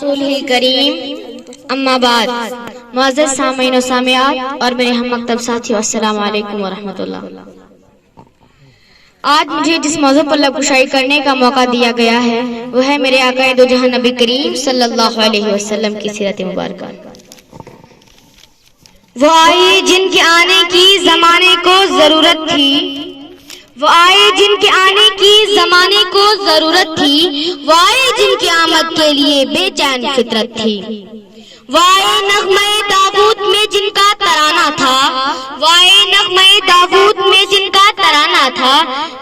रसूल करीम अम्मा बाद। मुअज़्ज़ज़ सामीन व सामियात और मेरे हम मकतब साथियों, अस्सलाम वालेकुम व रहमतुल्लाह। आज मुझे जिस मौजू पर लबकुशाई करने का मौका दिया गया है वो है मेरे आका दो जहां नबी करीम सल्लल्लाहु अलैहि वसल्लम की सीरत मुबारक। वो आए जिनके आने की जमाने को जरूरत थी, वो आए जिनके आने की जमाने को जरूरत थी, वो आए जिनकी आमद के लिए बेचैन फितरत थी। वो आए नग़्मे दाऊद में जिनका तराना था, वो आए नग़्मे दाऊद में जिनका तराना था,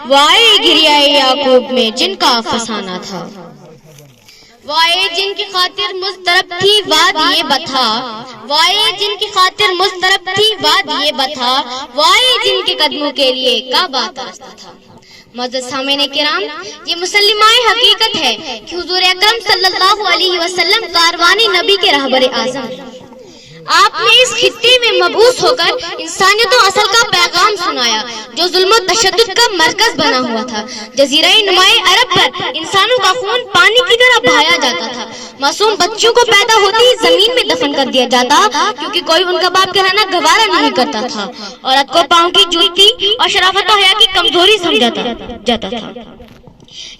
वो आए गिरियाए याकूब में जिनका फसाना था। वो आए जिनकी खातिर मुस्तरब थी वादिये बथा, वो आए जिनकी खातिर मुस्तरब थी वादिये बथा, वो आए जिनके कदमों के लिए काबा रास्ता था। मुअज़्ज़ज़ सामीन किराम, ये मुसल्लिमाए हकीकत है कि हुजूर अकरम सल्लल्लाहु अलैहि वसल्लम कारवाने नबी के रहबरे आज़म हैं। आपने इस खित्ते में मबूस होकर इंसानियत और असल का पैगाम सुनाया जो जुल्म और तशद्दुद का मरकज बना हुआ था। जजीरा नुमाए अरब पर इंसानों का खून पानी की तरह बहाया जाता था। मासूम बच्चों को पैदा होते ही जमीन में दफन कर दिया जाता क्योंकि कोई उनका बाप कहलाना गवारा नहीं करता था। औरत को पाँव की जूती और शराफत और हया की कमजोरी समझा जाता था।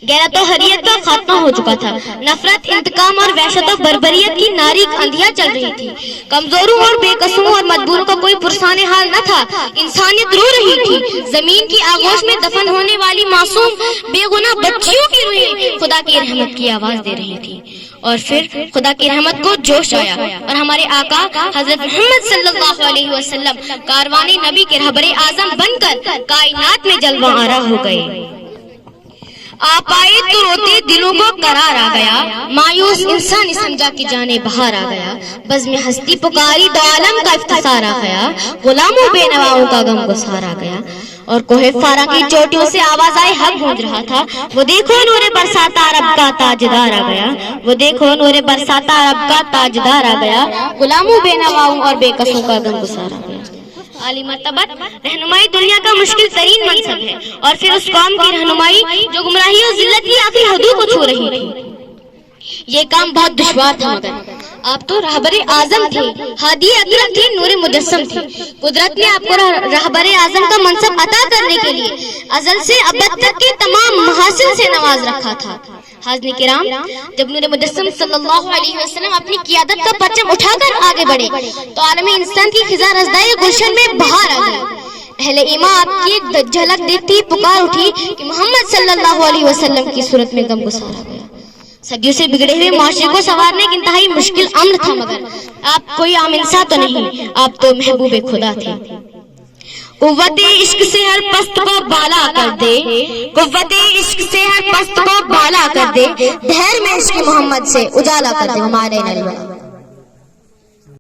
गैरत और हरियत का खात्मा हो चुका था। नफरत, इंतकाम और वहशत और बर्बरियत की नारी आंधियां चल रही थी। कमजोरों और बेकसों और मजबूरों का कोई पुरसाने हाल न था। इंसानियत रो रही थी। जमीन की आगोश में दफन होने वाली मासूम बेगुनाह बच्चियों की रूहें खुदा की रहमत की आवाज दे रही थी। और फिर खुदा की रहमत को जोश आया और हमारे आका हजरत मोहम्मद सल्लल्लाहु अलैहि वसल्लम कारवाने नबी के रहबरे आजम बनकर कायनात में जलवा आरा हो गए। आप आए तो रोते दिलों को करार आ गया, मायूस इंसान समझा कि जाने बाहर आ गया। बज़ में हस्ती पुकारी दो आलम का इफ्तिसार आ गया, गुलामों बेनवाओं का गम गुसार आ गया। और कोहे फारा की चोटियों से आवाज आए हक गूंज रहा था, वो देखो नूरे बरसाता अरब का ताजदार आ गया, वो देखो नूरे बरसाता अरब का ताजदार आ गया, गुलामों बेनवाओं और बेकसों का गम गुसार आ गया। आली मर्तबत रहनुमाई दुनिया का मुश्किल तरीन मनसब है और फिर उस कौम की रहनुमाई जो गुमराही और जिल्लत की आखिरी हदों को छू रही थी। ये काम बहुत दुश्वार था मगर आप तो रहबरे आजम थे, हादी अकरम थे, नूरे मुजस्सम थे। कुदरत ने आपको रहबरे आजम का मनसब अता करने के लिए अजल से अबद तक के तमाम महासिल से नवाज रखा था। हाज़िरीन किराम, जब नूरे मुजस्सम सल्लल्लाहु अलैहि वसल्लम अपनी क़ियादत का परचम उठाकर आगे बढ़े तो आलमी इंसान की खिजा रज़दाए गुलशन में बहार आ गई। अहले ईमान आपकी एक झलक देखती पुकार उठी कि मोहम्मद सल्लल्लाहु अलैहि वसल्लम की सूरत में गमगुसार आ गया। सदियों से बिगड़े हुए माशरे को संवारने की इंतहाई मुश्किल अम्र था मगर आप कोई आम इंसान तो नहीं, आप तो महबूबे खुदा थे। कुव्वते इश्क से हर पस्त को बाला कर दे, कुव्वते इश्क से हर पस्त को बाला कर दे, धैर्य में इश्क मोहम्मद से उजाला कर दे हमारे नलवा।